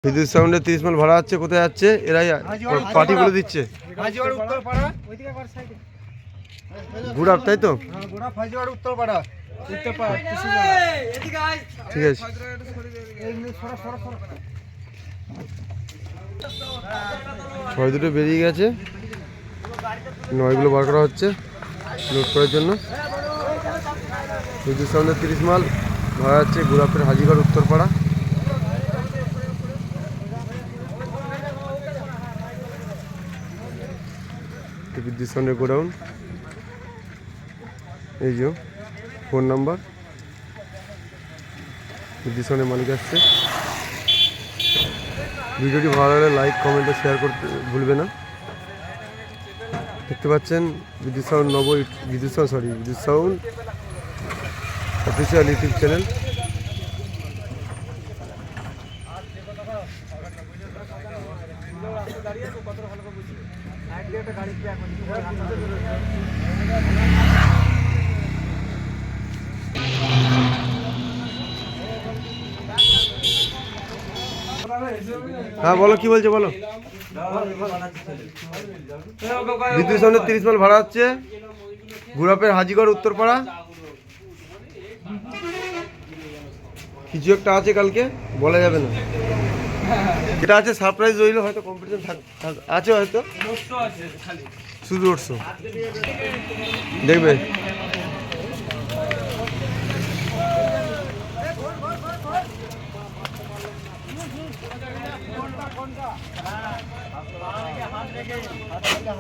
বিদ্যুৎ সাউন্ডে 30 মাইল ভাড়া আছে। কোথায় যাচ্ছে এরাই পার্টি বলে দিচ্ছে। গুড়াপ তাই তো, ঠিক আছে। ছয় দুটো বেরিয়ে গেছে, নয়গুলো বার করা হচ্ছে লোড করার জন্য। বিদ্যুৎ সাউন্ডে 30 মাইল ভাড়া যাচ্ছে গুড়াপের হাজিগড় উত্তরপাড়া। বিদ্যুৎ সাউন্ডের গোডাউন, এই যে ফোন নাম্বার। বিদ্যুৎ সাউন্ডের মালিক আসছে। ভিডিওটি ভালো লাগলে লাইক কমেন্ট ও শেয়ার করতে ভুলবে না। দেখতে পাচ্ছেন বিদ্যুৎ সাউন্ড বিদ্যুৎ সাউন্ড অফিসিয়াল ইউটিউব চ্যানেল। হ্যাঁ বলো, কি বলছো বলো। বিদ্যুৎ সাউন্ডের 30 মাইল ভাড়া হচ্ছে গুড়াপের হাজিগড় উত্তরপাড়া। কিছু একটা আছে, কালকে বলা যাবে না। যেটা আছে সারপ্রাইজ রইল, হয়তো কম্পিটিশন আছে, হয়তো শুধু 800 দেখবে। হাতে